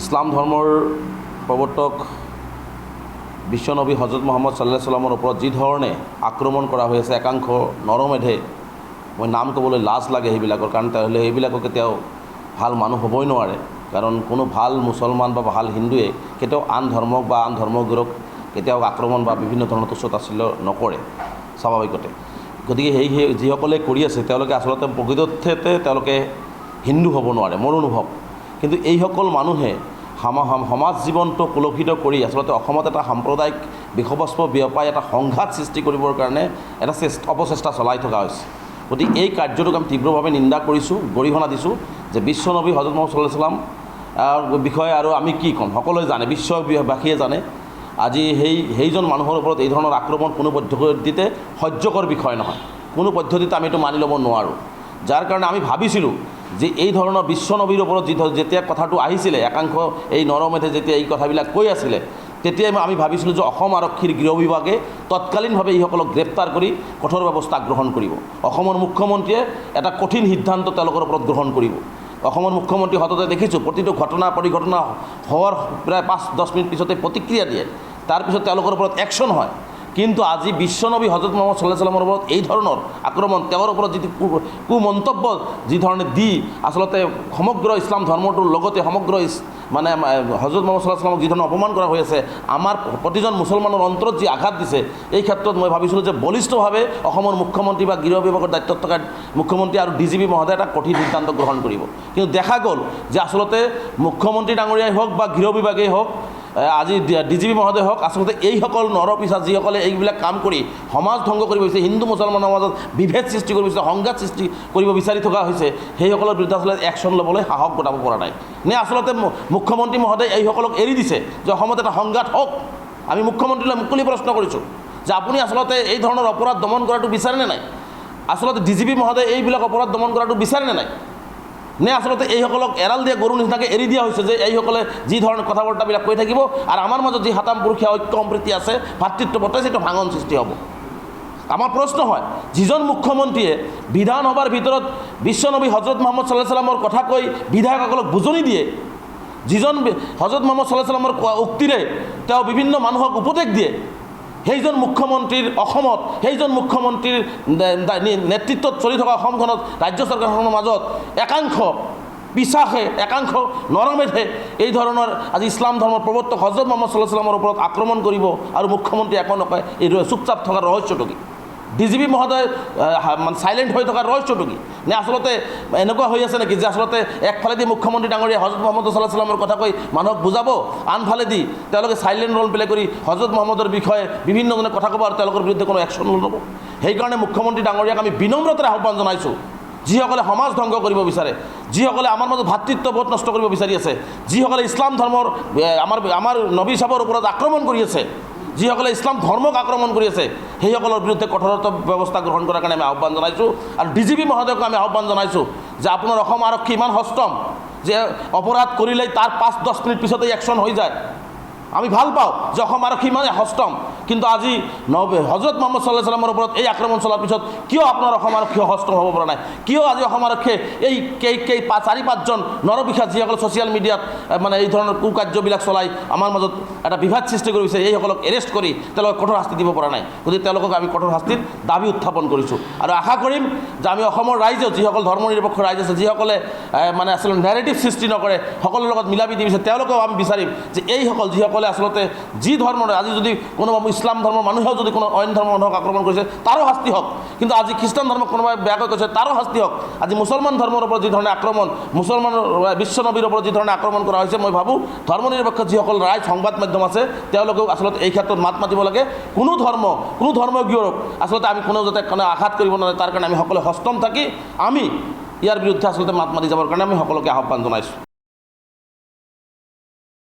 ইছলাম ধৰ্মৰ প্ৰৱৰ্তক বিশ্বনবী হজৰত মুহাম্মদ সাল্লাল্লাহু আলাইহি ওয়াসাল্লামৰ ওপৰত যি ধৰণে আক্ৰমণ কৰা হৈ আছে একাংশ নৰমেধে, মই নাম ক'বলৈ লাজ লাগে সেইবিলাকৰ, কাৰণ তেওঁলোকে সেইবিলাকক কেতিয়াও ভাল মানুহ হ'বই নোৱাৰে। কাৰণ কোনো ভাল মুছলমান বা ভাল হিন্দুৱে কেতিয়াও আন ধৰ্মক বা আন ধৰ্মগুৰুক কেতিয়াও আক্ৰমণ বা বিভিন্ন ধৰণৰ তুচ্ছ-তাচ্ছিল্য নকৰে স্বাভাৱিকতে। গতিকে সেই যিসকলে কৰি আছে তেওঁলোকে আচলতে প্ৰকৃততে তেওঁলোকে হিন্দু হ'ব নোৱাৰে, মোৰ অনুভৱ। কিন্তু এইসকল মানুহে সমাজ জীৱনটো কলুষিত কৰি আচলতে অসমত এটা সাম্প্ৰদায়িক বিষবস্প বিয়পাই এটা সংঘাত সৃষ্টি কৰিবৰ কাৰণে এটা অপচেষ্টা চলাই থকা হৈছে। গতিকে এই কাৰ্যটোক আমি তীব্ৰভাৱে নিন্দা কৰিছোঁ, গৰিহণা দিছোঁ যে বিশ্বনবী হজৰত মুহাম্মদ সাল্লাল্লাহু আলাইহি ওয়াসাল্লাম বিষয়ে আৰু আমি কি ক'ম, সকলোৱে জানে, বিশ্ববাসীয়ে জানে। আজি সেইজন মানুহৰ ওপৰত এই ধৰণৰ আক্ৰমণ কোনো পদ্ধতিতে সহ্যকৰ বিষয় নহয়, কোনো পদ্ধতিতে আমি এইটো মানি ল'ব নোৱাৰোঁ। যাৰ কাৰণে আমি ভাবিছিলোঁ যে এই ধৰণৰ বিশ্বনবীৰ ওপৰত যেতিয়া কথাটো আহিছিলে, একাংশ এই নৰমেধে যেতিয়া এই কথাবিলাক কৈ আছিলে, তেতিয়াই আমি ভাবিছিলোঁ যে অসম আৰক্ষীৰ গৃহ বিভাগে তৎকালীনভাৱে এইসকলক গ্ৰেপ্তাৰ কৰি কঠোৰ ব্যৱস্থা গ্ৰহণ কৰিব। অসমৰ মুখ্যমন্ত্ৰীয়ে এটা কঠিন সিদ্ধান্ত তেওঁলোকৰ ওপৰত গ্ৰহণ কৰিব। অসমৰ মুখ্যমন্ত্ৰী সততে দেখিছোঁ প্ৰতিটো পৰিঘটনা হোৱাৰ প্ৰায় 5-10 মিনিট পিছতে প্ৰতিক্ৰিয়া দিয়ে, তাৰপিছত তেওঁলোকৰ ওপৰত একশ্যন হয়। কিন্তু আজি বিশ্বনবী হজৰত মুহাম্মদ সাল্লাল্লাহু আলাইহি ওয়াসাল্লামৰ ওপৰত এই ধৰণৰ আক্ৰমণ, তেওঁৰ ওপৰত যিটো কুমন্তব্য যি ধৰণে দি আচলতে সমগ্ৰ ইছলাম ধৰ্মটোৰ লগতে সমগ্ৰ মানে হজৰত মুহাম্মদ সাল্লাল্লাহু আলাইহি ওয়াসাল্লামক যি ধৰণে অপমান কৰা হৈ আছে, আমাৰ প্ৰতিজন মুছলমানৰ অন্তৰত যি আঘাত দিছে, এই ক্ষেত্ৰত মই ভাবিছিলোঁ যে বলিষ্ঠভাৱে অসমৰ মুখ্যমন্ত্ৰী বা গৃহ বিভাগৰ দায়িত্বত থকা মুখ্যমন্ত্ৰী আৰু DGP মহোদয়ে এটা কঠিন সিদ্ধান্ত গ্ৰহণ কৰিব। কিন্তু দেখা গ'ল যে আচলতে মুখ্যমন্ত্ৰী ডাঙৰীয়াই হওক বা গৃহ বিভাগেই হওক, আজি DGP মহোদয় হওক, আচলতে এইসকল নৰপিছা যিসকলে এইবিলাক কাম কৰি সমাজ ধ্বংস কৰিব বিচাৰিছে, হিন্দু মুছলমানৰ মাজত বিভেদ সৃষ্টি কৰিব বিচাৰিছে, সংঘাত সৃষ্টি কৰিব বিচাৰি থকা হৈছে, সেইসকলৰ বিৰুদ্ধে আচলতে একশ্যন ল'বলৈ সাহস গোটাব পৰা নাই। নে আচলতে মুখ্যমন্ত্ৰী মহোদয়ে এইসকলক এৰি দিছে যে অসমত এটা সংঘাত হওক? আমি মুখ্যমন্ত্ৰীলৈ মুকলি প্ৰশ্ন কৰিছোঁ যে আপুনি আচলতে এই ধৰণৰ অপৰাধ দমন কৰাটো বিচাৰেনে নাই? আচলতে DGP মহোদয়ে এইবিলাক অপৰাধ দমন কৰাটো বিচাৰেনে নাই? নে আচলতে এইসকলক এৰাল দিয়া গৰু নিচিনাকৈ এৰি দিয়া হৈছে যে এইসকলে যি ধৰণৰ কথা বাৰ্তাবিলাক কৈ থাকিব আৰু আমাৰ মাজত যি হাতাম পুৰুষীয়া ঐক্য সম্প্ৰীতি আছে, ভাতৃত্ববোধ আছে, সেইটো ভাঙন সৃষ্টি হ'ব। আমাৰ প্ৰশ্ন হয়, যিজন মুখ্যমন্ত্ৰীয়ে বিধানসভাৰ ভিতৰত বিশ্বনবী হজৰত মুহাম্মদ সাল্লাল্লাহু আলাইহি ওয়াসাল্লামৰ কথা কৈ বিধায়কসকলক বুজনি দিয়ে, যিজন হজৰত মুহাম্মদ সাল্লাল্লাহু আলাইহি ওয়াসাল্লামৰ উক্তিৰে তেওঁ বিভিন্ন মানুহক উপদেশ দিয়ে, সেইজন মুখ্যমন্ত্ৰীৰ অসমত, সেইজন মুখ্যমন্ত্ৰীৰ নেতৃত্বত চলি থকা অসমখনত ৰাজ্য চৰকাৰখনৰ মাজত একাংশ পিছাসে, একাংশ নৰমেধে এই ধৰণৰ আজি ইছলাম ধৰ্মৰ প্ৰৱৰ্তক হজৰত মুহাম্মদ সাল্লাল্লাহু আলাইহি ওয়াসাল্লামৰ ওপৰত আক্ৰমণ কৰিব আৰু মুখ্যমন্ত্ৰী একো নকয়, এই চুপচাপ থকাৰ ৰহস্যটো কি? DGP মহোদয় মানে চাইলেণ্ট হৈ থকাৰ ৰহস্যটো কি? নে আচলতে এনেকুৱা হৈ আছে নেকি যে আচলতে একফালেদি মুখ্যমন্ত্ৰী ডাঙৰীয়া হজৰত মুহাম্মদ সাল্লাল্লাহু আলাইহি ওয়াসাল্লামৰ কথা কৈ মানুহক বুজাব, আনফালেদি তেওঁলোকে চাইলেণ্ট ৰ'ল প্লে কৰি হজৰত মুহাম্মদৰ বিষয়ে বিভিন্নজনে কথা ক'ব আৰু তেওঁলোকৰ বিৰুদ্ধে কোনো একশ্যন নল'ব। সেইকাৰণে মুখ্যমন্ত্ৰী ডাঙৰীয়াক আমি বিনম্ৰতাৰে আহ্বান জনাইছোঁ, যিসকলে সমাজ ধ্বংস কৰিব বিচাৰে, যিসকলে আমাৰ মাজত ভাতৃত্ববোধ নষ্ট কৰিব বিচাৰি আছে, যিসকলে ইছলাম ধৰ্মৰ আমাৰ নবী চাহাবৰ ওপৰত আক্ৰমণ কৰি আছে, যিসকলে ইছলাম ধৰ্মক আক্ৰমণ কৰি আছে, সেইসকলৰ বিৰুদ্ধে কঠোৰতৰ ব্যৱস্থা গ্ৰহণ কৰাৰ কাৰণে আমি আহ্বান জনাইছোঁ। আৰু DGP মহোদয়ক আমি আহ্বান জনাইছোঁ যে আপোনাৰ অসম আৰক্ষী ইমান সষ্টম যে অপৰাধ কৰিলেই তাৰ 5-10 মিনিট পিছতেই একশ্যন হৈ যায়। আমি ভাল পাওঁ যে অসম আৰক্ষী ইমানে সষ্টম, কিন্তু আজি হজৰত মুহাম্মদ সাল্লাল্লাহু আলাইহি ওয়াসাল্লামৰ ওপৰত এই আক্ৰমণ চলাৰ পিছত কিয় আপোনাৰ অসম আৰক্ষী সষ্টম হ'ব পৰা নাই? কিয় আজি অসম আৰক্ষীয়ে এই 4-5জন নৰপিশা যিসকলে ছ'চিয়েল মিডিয়াত মানে এই ধৰণৰ কুকাৰ্যবিলাক চলাই আমাৰ মাজত এটা বিভাদ সৃষ্টি কৰিছে, এইসকলক এৰেষ্ট কৰি তেওঁলোকক কঠোৰ শাস্তি দিব পৰা নাই? গতিকে তেওঁলোকক আমি কঠোৰ শাস্তিৰ দাবী উত্থাপন কৰিছোঁ আৰু আশা কৰিম যে আমি অসমৰ ৰাইজেও, যিসকল ধৰ্মনিৰপেক্ষ ৰাইজ আছে, যিসকলে মানে আচলতে নেৰেটিভ সৃষ্টি নকৰে, সকলোৰ লগত মিলাপ্ৰীতি বিচাৰে, তেওঁলোকেও আমি বিচাৰিম যে এইসকল যিসকলে আচলতে যি ধৰ্মৰ, আজি যদি কোনোবা ইছলাম ধৰ্মৰ মানুহেও যদি কোনো অন্য ধৰ্মৰ মানুহক আক্ৰমণ কৰিছে তাৰো শাস্তি হওক, কিন্তু আজি খ্ৰীষ্টান ধৰ্মক কোনোবাই বেয়াকৈ কৈছে তাৰো শাস্তি হওক। আজি মুছলমান ধৰ্মৰ ওপৰত যি ধৰণে আক্ৰমণ, মুছলমানৰ বিশ্বনবীৰ ওপৰত যি ধৰণে আক্ৰমণ কৰা হৈছে, মই ভাবোঁ ধৰ্মনিৰপেক্ষ যিসকল ৰাইজ সংবাদ মাধ্যম আছে তেওঁলোকেও আচলতে এই ক্ষেত্ৰত মাত মাতিব লাগে। কোনো ধৰ্মীয়ক আচলতে আমি কোনেও যাতে কোনো আঘাত কৰিব নোৱাৰে, তাৰ কাৰণে আমি সকলোৱে সষ্টম থাকি আমি ইয়াৰ বিৰুদ্ধে আচলতে মাত মাতি যাবৰ কাৰণে আমি সকলোকে আহ্বান জনাইছোঁ।